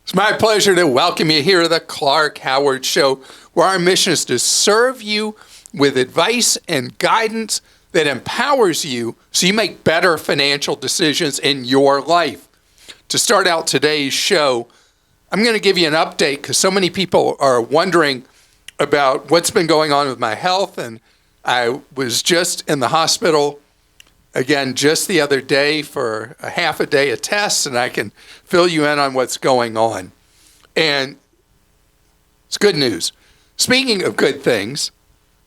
It's my pleasure to welcome you here to the Clark Howard Show, where our mission is to serve you with advice and guidance that empowers you so you make better financial decisions in your life. To start out today's show, I'm going to give you an update because so many people are wondering about what's been going on with my health, and I was just in the hospital again just the other day for a half a day of tests, and I can fill you in on what's going on. And it's good news. Speaking of good things,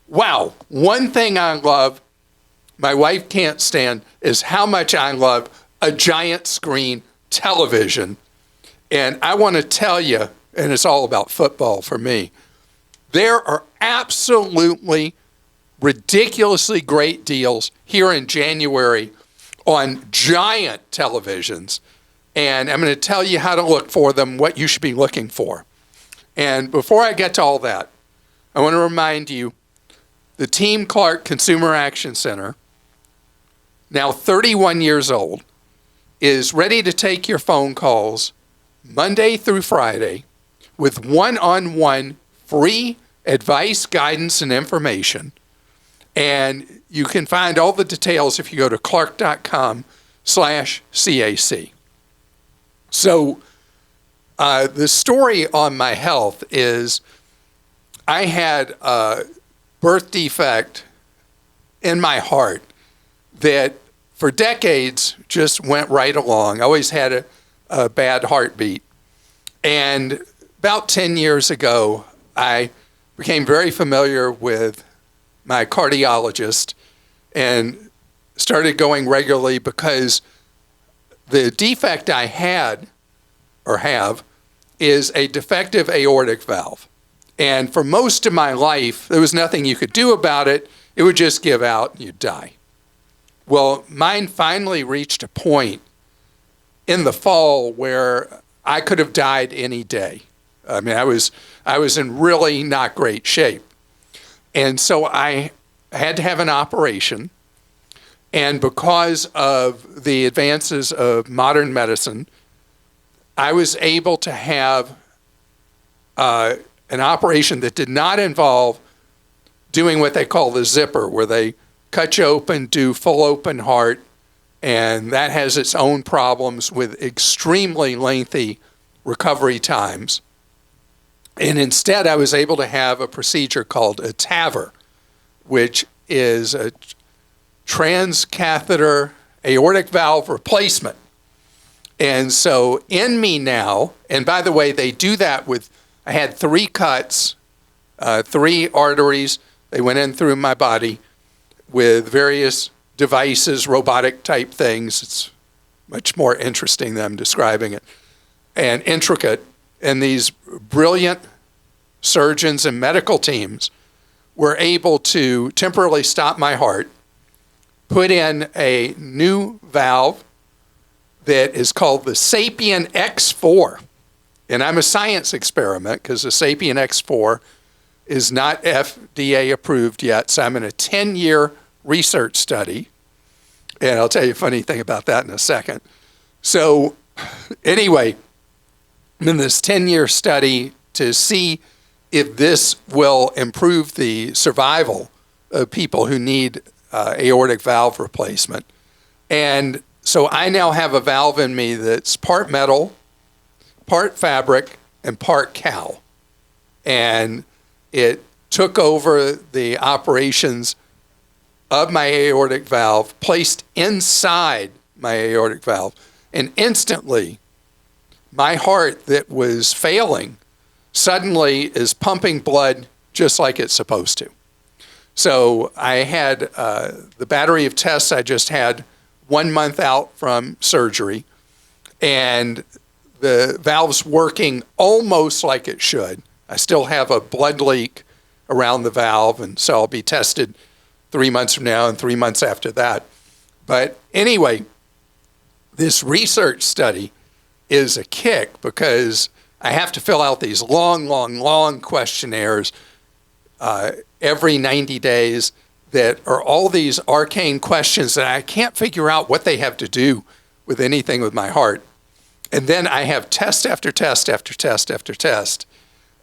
wow, one thing I love, my wife can't stand, is how much I love a giant screen television. And I want to tell you, and it's all about football for me, there are absolutely ridiculously great deals here in January on giant televisions. And I'm going to tell you how to look for them, what you should be looking for. And before I get to all that, I want to remind you, the Team Clark Consumer Action Center, now 31 years old, is ready to take your phone calls Monday through Friday with one-on-one free advice, guidance, and information. And you can find all the details if you go to clark.com/CAC. So the story on my health is I had a birth defect in my heart that for decades just went right along. I always had a bad heartbeat. And about 10 years ago, I became very familiar with my cardiologist and started going regularly because the defect I had or have is a defective aortic valve. And for most of my life, there was nothing you could do about it. It would just give out and you'd die. Well, mine finally reached a point in the fall where I could have died any day. I mean, I was in really not great shape. And so I had to have an operation. And because of the advances of modern medicine, I was able to have an operation that did not involve doing what they call the zipper, where they cut you open, do full open heart, and that has its own problems with extremely lengthy recovery times. And instead, I was able to have a procedure called a TAVR, which is a transcatheter aortic valve replacement. And so in me now, and by the way, they do that with, I had 3 cuts, 3 arteries. They went in through my body with various devices, robotic type things. It's much more interesting than I'm describing it, and intricate. And these brilliant surgeons and medical teams were able to temporarily stop my heart, put in a new valve that is called the Sapien X4. And I'm a science experiment because the Sapien X4 is not FDA approved yet. So I'm in a 10-year research study. And I'll tell you a funny thing about that in a second. So anyway, I'm in this 10-year study to see if this will improve the survival of people who need aortic valve replacement. And so I now have a valve in me that's part metal, part fabric, and part cow. And it took over the operations of my aortic valve, placed inside my aortic valve, and instantly my heart that was failing suddenly is pumping blood just like it's supposed to. So I had the battery of tests I just had 1 month out from surgery, and the valve's working almost like it should. I still have a blood leak around the valve, and so I'll be tested 3 months from now and 3 months after that. But anyway, this research study is a kick because I have to fill out these long questionnaires every 90 days that are all these arcane questions that I can't figure out what they have to do with anything with my heart. And then I have test after test after test after test,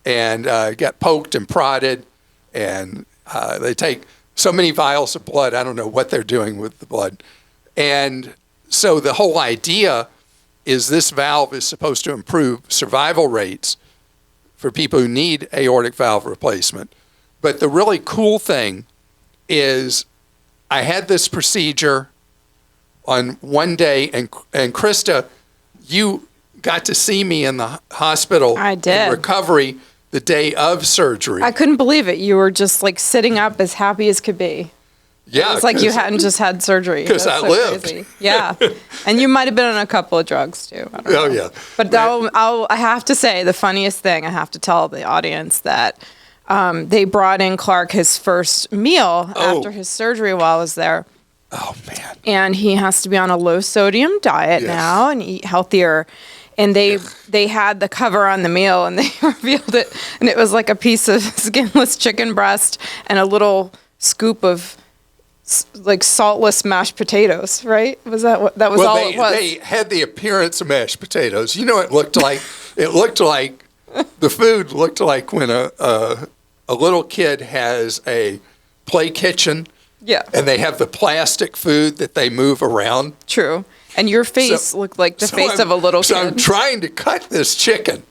and get poked and prodded, and they take so many vials of blood. I don't know what they're doing with the blood. And so the whole idea is this valve is supposed to improve survival rates for people who need aortic valve replacement. But the really cool thing is I had this procedure on one day, and Christa, you got to see me in the hospital I did. in recovery the day of surgery. I couldn't believe it. You were just like sitting up as happy as could be. Yeah, It's like you hadn't just had surgery. because I lived. Crazy. Yeah. And you might have been on a couple of drugs too. I don't know. Oh, yeah. But I have to say, the funniest thing, I have to tell the audience that they brought in Clark his first meal after his surgery while I was there. Oh, man. And he has to be on a low sodium diet now and eat healthier. And they had the cover on the meal, and they revealed it, and it was like a piece of skinless chicken breast and a little scoop of like saltless mashed potatoes, right? Was that what that was? Well, all they, it was? they had the appearance of mashed potatoes. You know, it looked like the food looked like when a little kid has a play kitchen. Yeah. And they have the plastic food that they move around. True. And your face looked like the face of a little kid. So I'm trying to cut this chicken,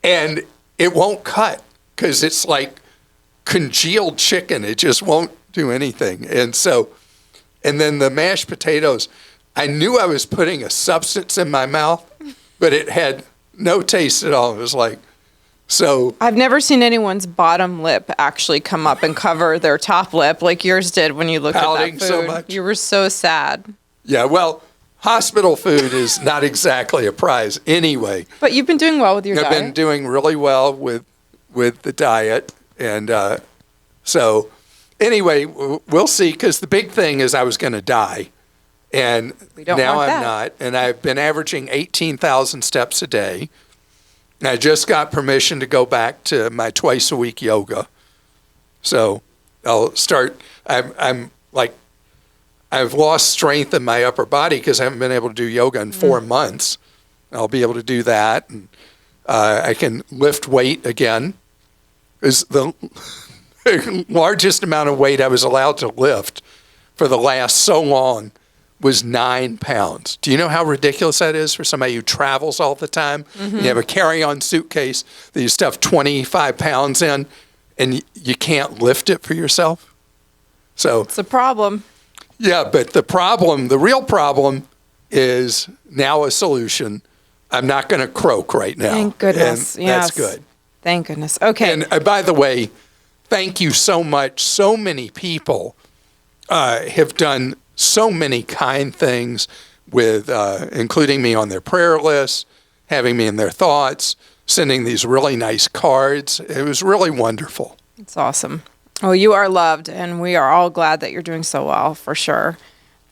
and it won't cut because it's like congealed chicken. It just won't do anything. And then the mashed potatoes, I knew I was putting a substance in my mouth, but it had no taste at all. It was like, so. I've never seen anyone's bottom lip actually come up and cover their top lip like yours did when you looked at that food. So much. You were so sad. Yeah, well, hospital food is not exactly a prize anyway. But you've been doing well with your I've diet. been doing really well with the diet. And so anyway, we'll see, because the big thing is I was going to die. And now I'm not. And I've been averaging 18,000 steps a day. And I just got permission to go back to my twice-a-week yoga. So I'll start. I'm like, I've lost strength in my upper body because I haven't been able to do yoga in 4 months. I'll be able to do that. And I can lift weight again. Is the largest amount of weight I was allowed to lift for the last so long was 9 pounds. Do you know how ridiculous that is for somebody who travels all the time? Mm-hmm. You have a carry-on suitcase that you stuff 25 pounds in, and you can't lift it for yourself. So it's a problem. Yeah, but the real problem is now a solution. I'm not going to croak right now. Thank goodness. And yes. That's good. Thank goodness. Okay. And by the way, thank you so much. So many people have done so many kind things with including me on their prayer list, having me in their thoughts, sending these really nice cards. It was really wonderful. It's awesome. Well, you are loved, and we are all glad that you're doing so well, for sure.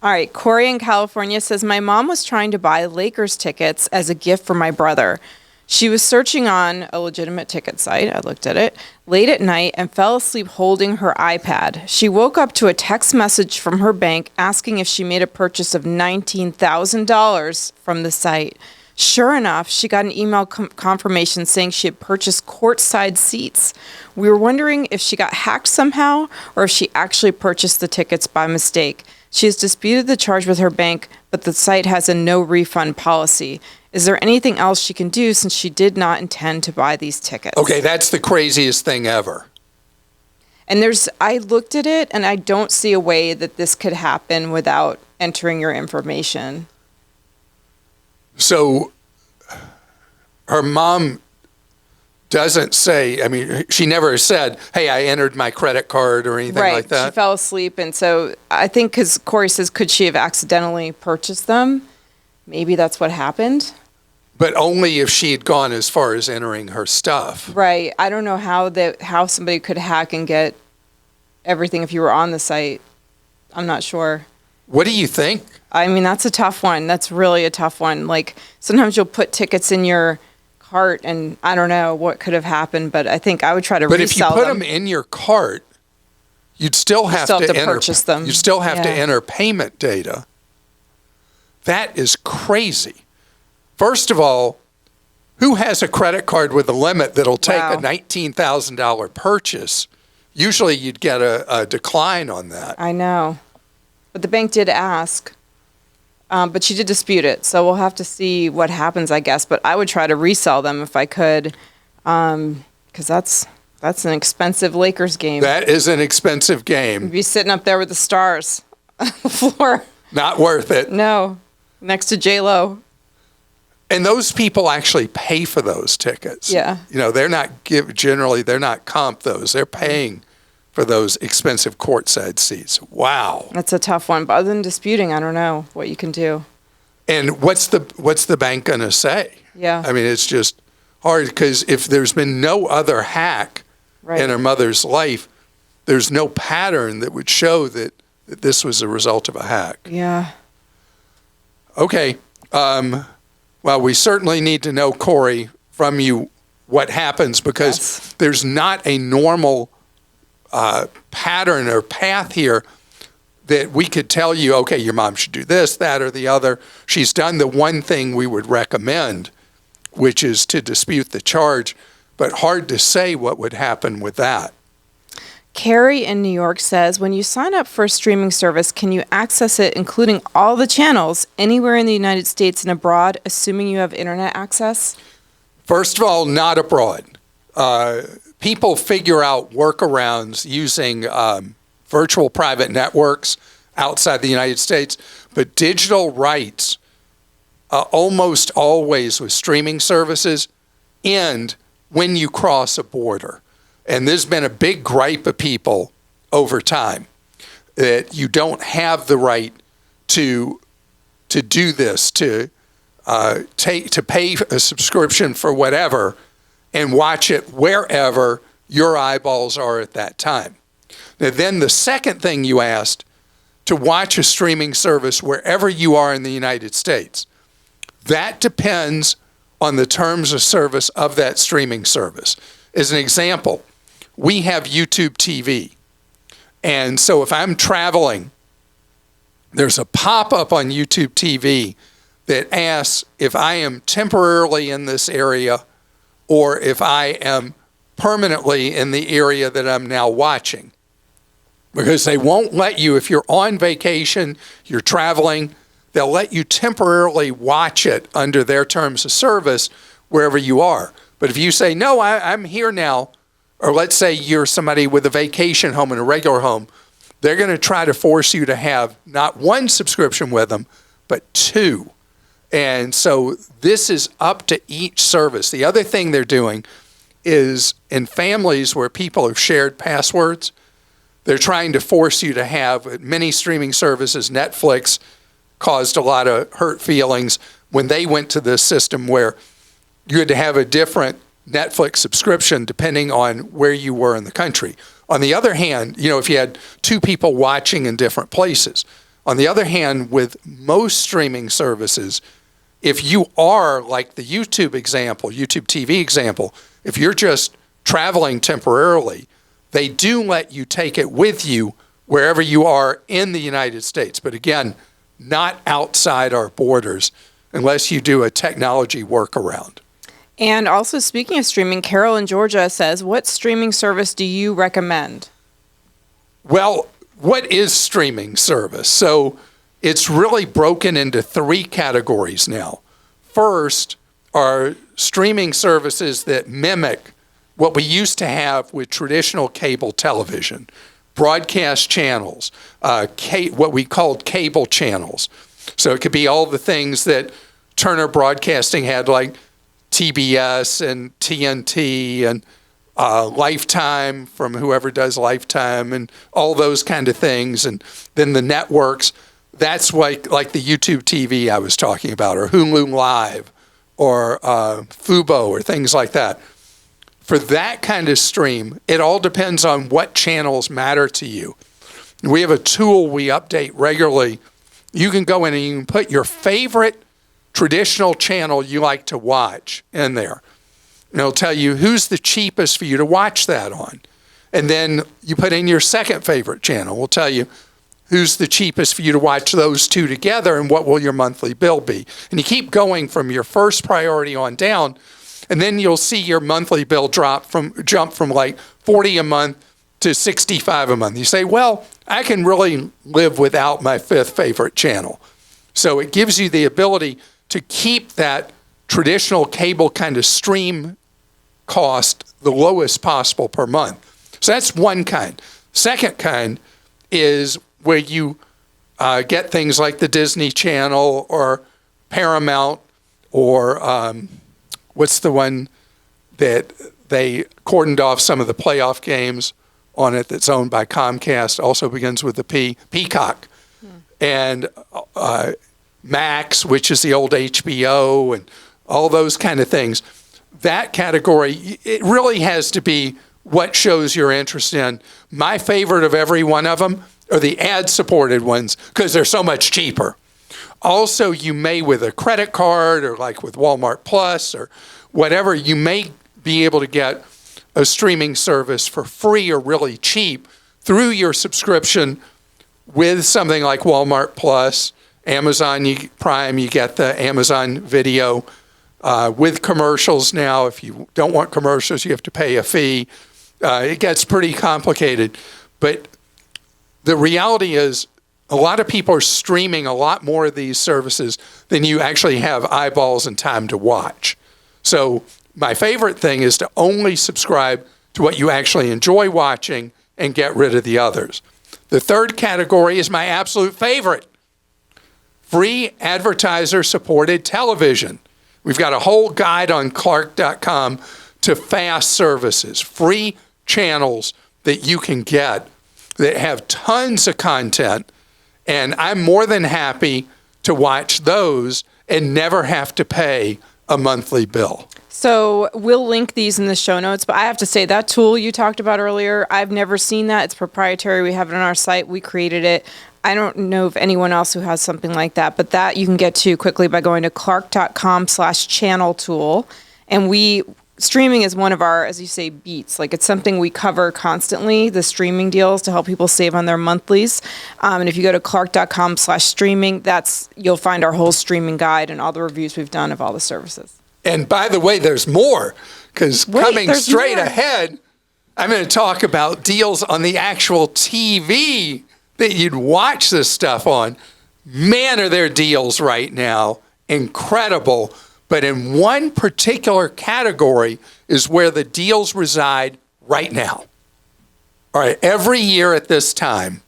All right, Corey in California says, my mom was trying to buy Lakers tickets as a gift for my brother. She was searching on a legitimate ticket site, I looked at it, late at night and fell asleep holding her iPad. She woke up to a text message from her bank asking if she made a purchase of $19,000 from the site. Sure enough, she got an email confirmation saying she had purchased courtside seats. We were wondering if she got hacked somehow or if she actually purchased the tickets by mistake. She has disputed the charge with her bank, but the site has a no refund policy. Is there anything else she can do since she did not intend to buy these tickets? Okay, that's the craziest thing ever. And I looked at it and I don't see a way that this could happen without entering your information. So her mom doesn't say, I mean, she never said, hey, I entered my credit card or anything like that. Right, she fell asleep. And so I think because Corey says, could she have accidentally purchased them? Maybe that's what happened. But only if she had gone as far as entering her stuff. Right. I don't know how somebody could hack and get everything if you were on the site. I'm not sure. What do you think? I mean, that's a tough one. That's really a tough one. Like, sometimes you'll put tickets in your cart, and I don't know what could have happened, but I think I would try to resell them. But if you put them in your cart, you'd still have to purchase them. You still have to enter payment data. That is crazy. First of all, who has a credit card with a limit that'll take Wow. a $19,000 purchase? Usually you'd get a decline on that. I know. But the bank did ask. But she did dispute it. So we'll have to see what happens, I guess. But I would try to resell them if I could. Because that's an expensive Lakers game. That is an expensive game. You'd be sitting up there with the stars on the floor. Not worth it. No. Next to J-Lo. And those people actually pay for those tickets. Yeah. You know, they're not generally they're not comp those. They're paying for those expensive courtside seats. Wow. That's a tough one. But other than disputing, I don't know what you can do. And what's the bank going to say? Yeah. I mean, it's just hard because if there's been no other hack Right. in her mother's life, there's no pattern that would show that this was a result of a hack. Yeah. Okay. Well, we certainly need to know, Corey, from you what happens because Yes. there's not a normal pattern or path here that we could tell you, okay, your mom should do this, that, or the other. She's done the one thing we would recommend, which is to dispute the charge, but hard to say what would happen with that. Carrie in New York says, when you sign up for a streaming service, can you access it, including all the channels, anywhere in the United States and abroad, assuming you have internet access? First of all, not abroad. People figure out workarounds using virtual private networks outside the United States, but digital rights almost always with streaming services end when you cross a border. And there's been a big gripe of people over time that you don't have the right to do this, to pay a subscription for whatever and watch it wherever your eyeballs are at that time. Now, then the second thing you asked, to watch a streaming service wherever you are in the United States. That depends on the terms of service of that streaming service. As an example, we have YouTube TV. And so if I'm traveling, there's a pop-up on YouTube TV that asks if I am temporarily in this area or if I am permanently in the area that I'm now watching. Because they won't let you, if you're on vacation, you're traveling, they'll let you temporarily watch it under their terms of service wherever you are. But if you say, no, I'm here now, or let's say you're somebody with a vacation home and a regular home, they're going to try to force you to have not one subscription with them, but two. And so this is up to each service. The other thing they're doing is in families where people have shared passwords, they're trying to force you to have many streaming services. Netflix caused a lot of hurt feelings when they went to this system where you had to have a different Netflix subscription depending on where you were in the country. On the other hand, you know, if you had two people watching in different places. On the other hand, with most streaming services, if you are like the YouTube example, YouTube TV example, if you're just traveling temporarily, they do let you take it with you wherever you are in the United States. But again, not outside our borders unless you do a technology workaround. And also, speaking of streaming, Carol in Georgia says, what streaming service do you recommend? Well, what is streaming service? So it's really broken into three categories now. First are streaming services that mimic what we used to have with traditional cable television, broadcast channels, what we called cable channels. So it could be all the things that Turner Broadcasting had, like TBS and TNT and Lifetime from whoever does Lifetime and all those kind of things. And then the networks, that's like the YouTube TV I was talking about, or Hulu Live, or Fubo, or things like that. For that kind of stream, it all depends on what channels matter to you. We have a tool we update regularly. You can go in and you can put your favorite traditional channel you like to watch in there. And it'll tell you who's the cheapest for you to watch that on. And then you put in your second favorite channel. We'll tell you who's the cheapest for you to watch those two together, and what will your monthly bill be? And you keep going from your first priority on down, and then you'll see your monthly bill jump from like $40 a month to $65 a month. You say, well, I can really live without my fifth favorite channel. So it gives you the ability to keep that traditional cable kind of stream cost the lowest possible per month. So that's one kind. Second kind is where you get things like the Disney Channel or Paramount or what's the one that they cordoned off some of the playoff games on it that's owned by Comcast, also begins with the P, Peacock. And Max, which is the old HBO, and all those kind of things. That category, it really has to be what shows you're interested in. My favorite of every one of them are the ad-supported ones because they're so much cheaper. Also, you may, with a credit card or like with Walmart Plus or whatever, you may be able to get a streaming service for free or really cheap through your subscription with something like Walmart Plus, Amazon Prime, you get the Amazon Video with commercials now. If you don't want commercials, you have to pay a fee. It gets pretty complicated. But the reality is a lot of people are streaming a lot more of these services than you actually have eyeballs and time to watch. So my favorite thing is to only subscribe to what you actually enjoy watching and get rid of the others. The third category is my absolute favorite. Free advertiser-supported television. We've got a whole guide on Clark.com to FAST services, free channels that you can get that have tons of content, and I'm more than happy to watch those and never have to pay a monthly bill. So we'll link these in the show notes, but I have to say that tool you talked about earlier, I've never seen that. It's proprietary. We have it on our site. We created it. I don't know of anyone else who has something like that, but that you can get to quickly by going to clark.com/channel tool. And streaming is one of our, as you say, beats. Like it's something we cover constantly, the streaming deals to help people save on their monthlies. And if you go to clark.com/streaming, you'll find our whole streaming guide and all the reviews we've done of all the services. And by the way, there's more, because coming straight more ahead, I'm going to talk about deals on the actual TV that you'd watch this stuff on. Man, are there deals right now. Incredible. But in one particular category is where the deals reside right now. All right, every year at this time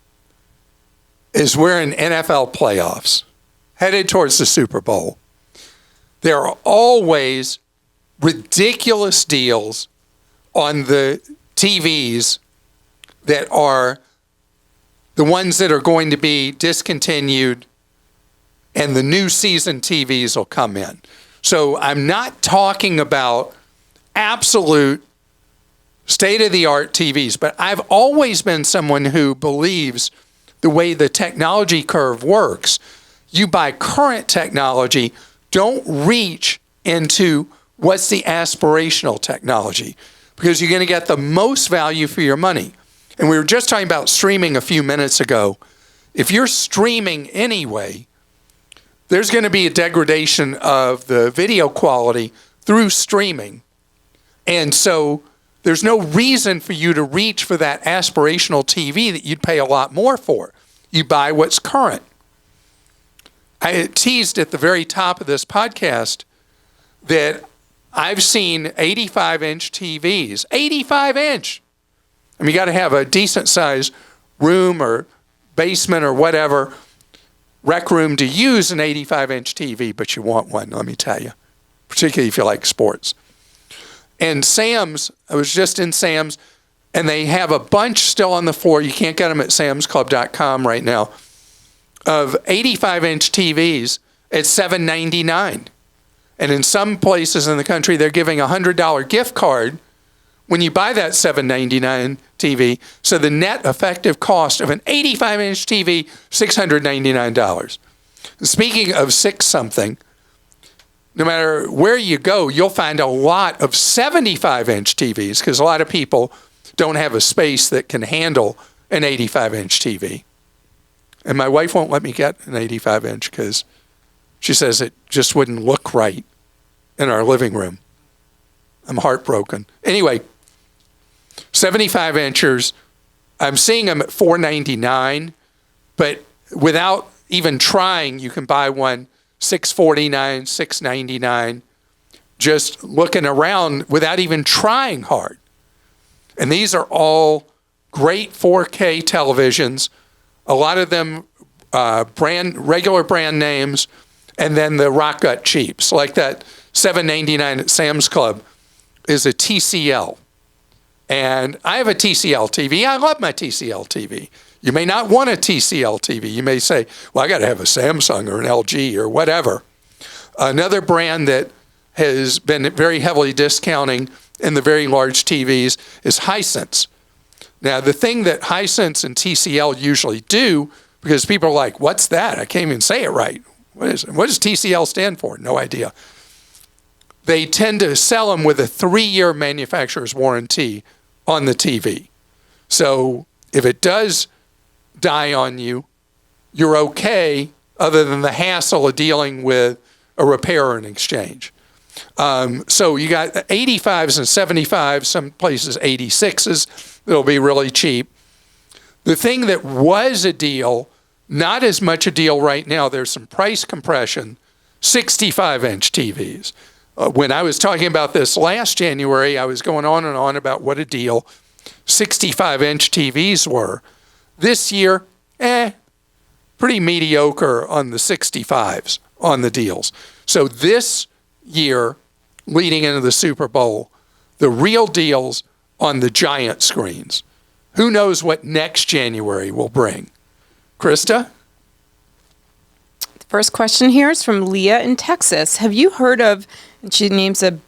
is we're in NFL playoffs, headed towards the Super Bowl. There are always ridiculous deals on the TVs that are the ones that are going to be discontinued, and the new season TVs will come in. So I'm not talking about absolute state-of-the-art TVs, but I've always been someone who believes the way the technology curve works, you buy current technology, don't reach into what's the aspirational technology, because you're going to get the most value for your money. And we were just talking about streaming a few minutes ago. If you're streaming anyway, there's going to be a degradation of the video quality through streaming. And so there's no reason for you to reach for that aspirational TV that you'd pay a lot more for. You buy what's current. I teased at the very top of this podcast that I've seen 85-inch TVs, 85-inch. I mean, you got to have a decent-sized room or basement or whatever, rec room to use an 85-inch TV, but you want one, let me tell you, particularly if you like sports. And Sam's, I was just in Sam's, and they have a bunch still on the floor. You can't get them at samsclub.com right now, of 85-inch TVs at $7.99. And in some places in the country, they're giving a $100 gift card when you buy that $7.99 TV. So the net effective cost of an 85-inch TV, $699. Speaking of six-something, no matter where you go, you'll find a lot of 75-inch TVs, because a lot of people don't have a space that can handle an 85-inch TV. And my wife won't let me get an 85-inch because she says it just wouldn't look right in our living room. I'm heartbroken. Anyway, 75-inchers, I'm seeing them at $499, but without even trying, you can buy one $649, $699, just looking around without even trying hard. And these are all great 4K televisions, a lot of them regular brand names, and then the rock gut cheaps, like that $7.99 at Sam's Club is a TCL. And I have a TCL TV. I love my TCL TV. You may not want a TCL TV. You may say, well, I got to have a Samsung or an LG or whatever. Another brand that has been very heavily discounting in the very large TVs is Hisense. Now, the thing that Hisense and TCL usually do, because people are like, what's that? I can't even say it right. What does TCL stand for? No idea. They tend to sell them with a 3-year manufacturer's warranty on the TV. So if it does die on you, you're okay, other than the hassle of dealing with a repair or an exchange. So you got 85s and 75s, some places 86s that'll be really cheap. The thing that was a deal, not as much a deal right now, there's some price compression, 65-inch TVs. When I was talking about this last January, I was going on and on about what a deal 65-inch TVs were. This year, pretty mediocre on the 65s on the deals. So this year, leading into the Super Bowl, the real deals on the giant screens. Who knows what next January will bring? Christa? First question here is from Leah in Texas. Have you heard of, and she names a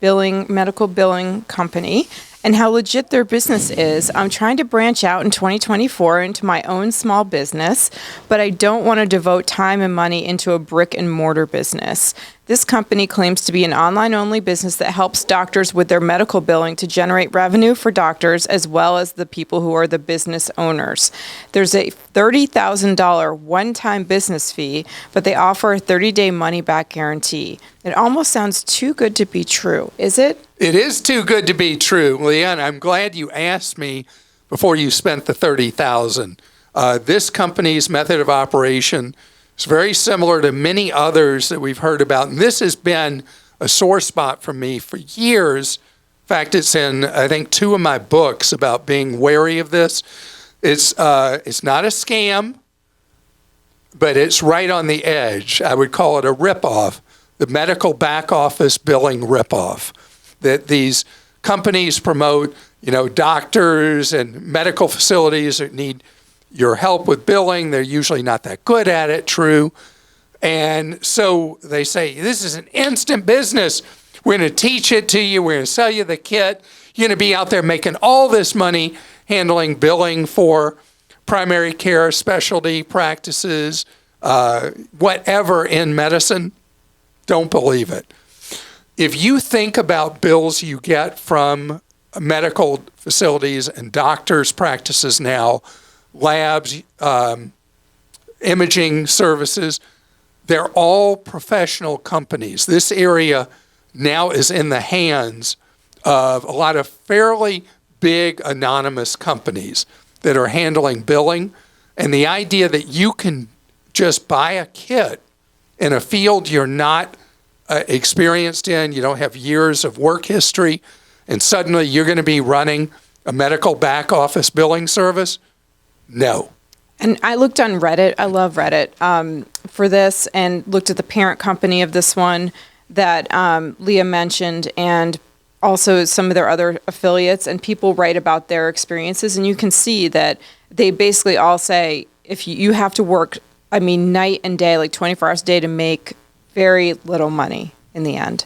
medical billing company, and how legit their business is? I'm trying to branch out in 2024 into my own small business, but I don't want to devote time and money into a brick and mortar business. This company claims to be an online-only business that helps doctors with their medical billing to generate revenue for doctors as well as the people who are the business owners. There's a $30,000 one-time business fee, but they offer a 30-day money-back guarantee. It almost sounds too good to be true. Is it? It is too good to be true, Leanne. I'm glad you asked me before you spent the $30,000. This company's method of operation is very similar to many others that we've heard about. And this has been a sore spot for me for years. In fact, it's in, I think, 2 of my books about being wary of this. It's not a scam, but it's right on the edge. I would call it a ripoff, the medical back office billing ripoff that these companies promote, doctors and medical facilities that need your help with billing. They're usually not that good at it, true. And so they say, this is an instant business. We're going to teach it to you. We're going to sell you the kit. You're going to be out there making all this money handling billing for primary care, specialty practices, whatever in medicine. Don't believe it. If you think about bills you get from medical facilities and doctors' practices now, labs, imaging services, they're all professional companies. This area now is in the hands of a lot of fairly big anonymous companies that are handling billing. And the idea that you can just buy a kit in a field you're not experienced in, you don't have years of work history, and suddenly you're going to be running a medical back office billing service? No. And I looked on Reddit. I love Reddit for this, and looked at the parent company of this one that Leah mentioned, and also some of their other affiliates, and people write about their experiences, and you can see that they basically all say if you have to work, night and day, like 24 hours a day, to make very little money in the end.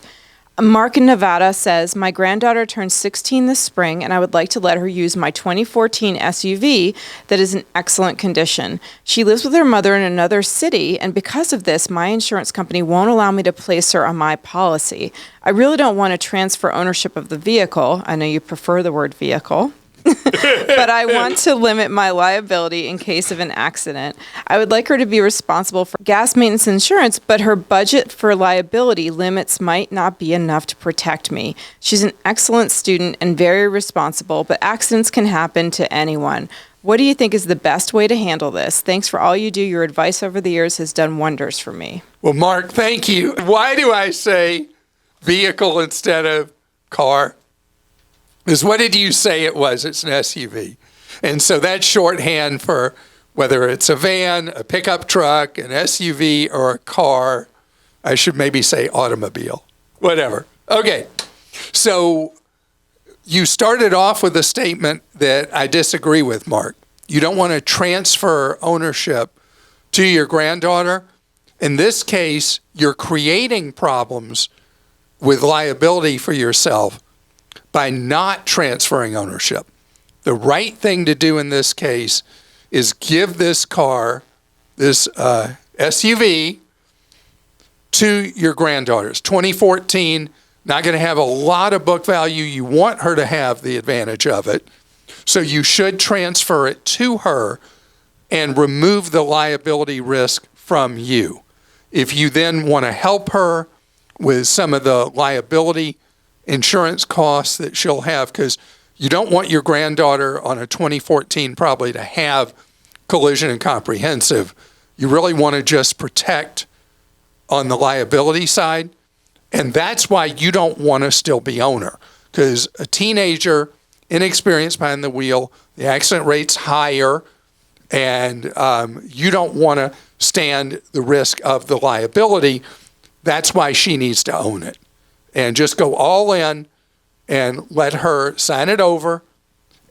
Mark in Nevada says, my granddaughter turns 16 this spring, and I would like to let her use my 2014 SUV that is in excellent condition. She lives with her mother in another city, and because of this, my insurance company won't allow me to place her on my policy. I really don't want to transfer ownership of the vehicle. I know you prefer the word vehicle. but I want to limit my liability in case of an accident. I would like her to be responsible for gas maintenance insurance, but her budget for liability limits might not be enough to protect me. She's an excellent student and very responsible, but accidents can happen to anyone. What do you think is the best way to handle this? Thanks for all you do. Your advice over the years has done wonders for me. Well, Mark, thank you. Why do I say vehicle instead of car? Because what did you say it was? It's an SUV. And so that's shorthand for whether it's a van, a pickup truck, an SUV, or a car. I should maybe say automobile. Whatever. Okay. So you started off with a statement that I disagree with, Mark. You don't want to transfer ownership to your granddaughter. In this case, you're creating problems with liability for yourself by not transferring ownership. The right thing to do in this case is give this car, this SUV, to your granddaughters. 2014, not going to have a lot of book value. You want her to have the advantage of it. So you should transfer it to her and remove the liability risk from you. If you then want to help her with some of the liability insurance costs that she'll have, because you don't want your granddaughter on a 2014 probably to have collision and comprehensive. You really want to just protect on the liability side. And that's why you don't want to still be owner, because a teenager, inexperienced behind the wheel, the accident rate's higher, and you don't want to stand the risk of the liability. That's why she needs to own it. And just go all in and let her sign it over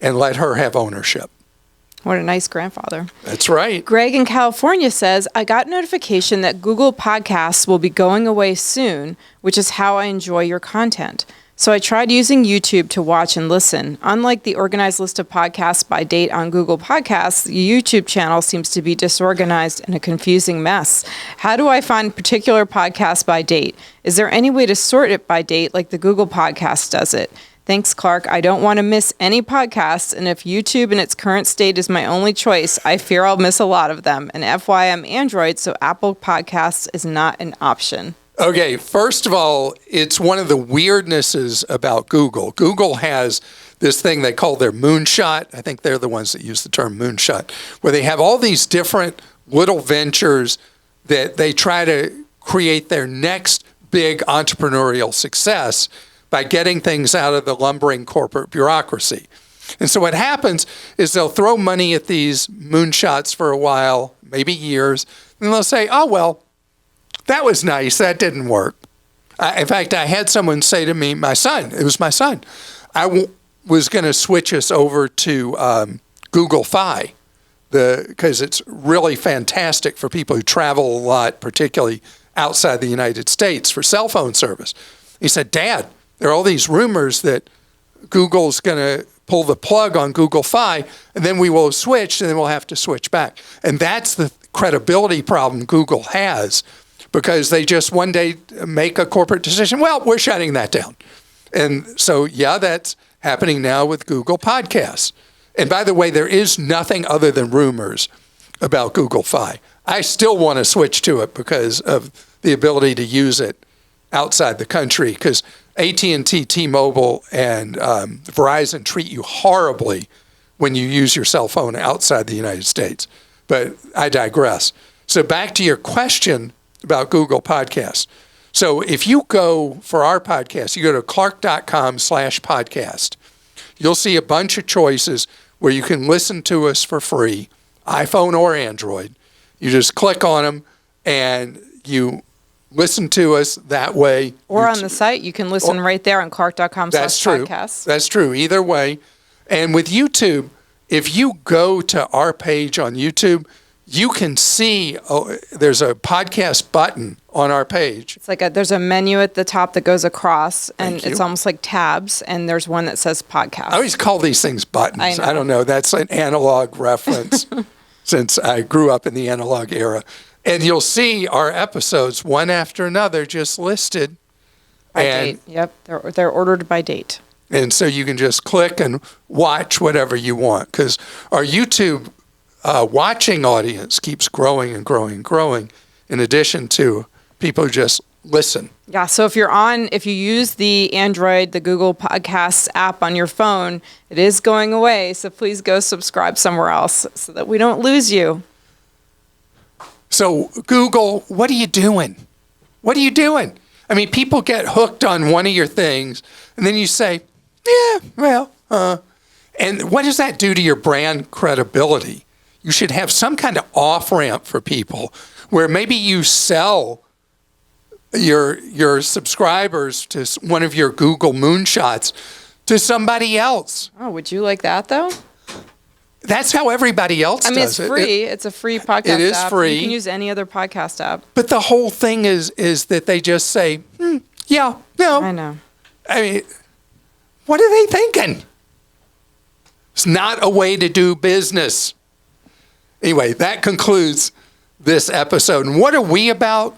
and let her have ownership. What a nice grandfather. That's right. Greg in California says, I got notification that Google Podcasts will be going away soon, which is how I enjoy your content. So I tried using YouTube to watch and listen. Unlike the organized list of podcasts by date on Google Podcasts, the YouTube channel seems to be disorganized and a confusing mess. How do I find particular podcasts by date? Is there any way to sort it by date like the Google Podcast does it? Thanks, Clark. I don't want to miss any podcasts, and if YouTube in its current state is my only choice, I fear I'll miss a lot of them. And FYI, I'm Android, so Apple Podcasts is not an option. Okay, first of all, it's one of the weirdnesses about Google. Google has this thing they call their moonshot. I think they're the ones that use the term moonshot, where they have all these different little ventures that they try to create their next big entrepreneurial success by getting things out of the lumbering corporate bureaucracy. And so what happens is they'll throw money at these moonshots for a while, maybe years, and they'll say, oh, well, that was nice. That didn't work. In fact, I had someone say to me, it was my son, was going to switch us over to Google Fi, because it's really fantastic for people who travel a lot, particularly outside the United States, for cell phone service. He said, Dad, there are all these rumors that Google's going to pull the plug on Google Fi, and then we will have switched, and then we'll have to switch back. And that's the credibility problem Google has, because they just one day make a corporate decision, well, we're shutting that down. And so, yeah, that's happening now with Google Podcasts. And by the way, there is nothing other than rumors about Google Fi. I still want to switch to it because of the ability to use it outside the country, because AT&T, T-Mobile, and Verizon treat you horribly when you use your cell phone outside the United States. But I digress. So back to your question about Google Podcasts. So if you go for our podcast, you go to clark.com/podcast, you'll see a bunch of choices where you can listen to us for free, iPhone or Android. You just click on them and you listen to us that way. Or on the site, you can listen right there on clark.com/podcast. That's true. Either way. And with YouTube, if you go to our page on YouTube, you can see there's a podcast button on our page. It's like there's a menu at the top that goes across, and it's almost like tabs, and there's one that says podcast. I always call these things buttons. I don't know. That's an analog reference since I grew up in the analog era. And you'll see our episodes one after another just listed. By date. Yep. They're ordered by date. And so you can just click and watch whatever you want, because our YouTube watching audience keeps growing and growing and growing, in addition to people who just listen. Yeah, so if you use the Android, the Google Podcasts app on your phone, it is going away. So please go subscribe somewhere else so that we don't lose you. So Google, what are you doing? What are you doing? I mean, people get hooked on one of your things, and then you say, yeah, well, and what does that do to your brand credibility? You should have some kind of off-ramp for people where maybe you sell your subscribers to one of your Google moonshots to somebody else. Oh, would you like that, though? That's how everybody else does it. I mean, it's free. It's a free podcast app. It is free. You can use any other podcast app. But the whole thing is that they just say, yeah, no. I know. I mean, what are they thinking? It's not a way to do business. Anyway, that concludes this episode. And what are we about?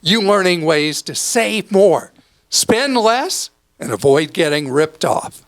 You learning ways to save more, spend less, and avoid getting ripped off.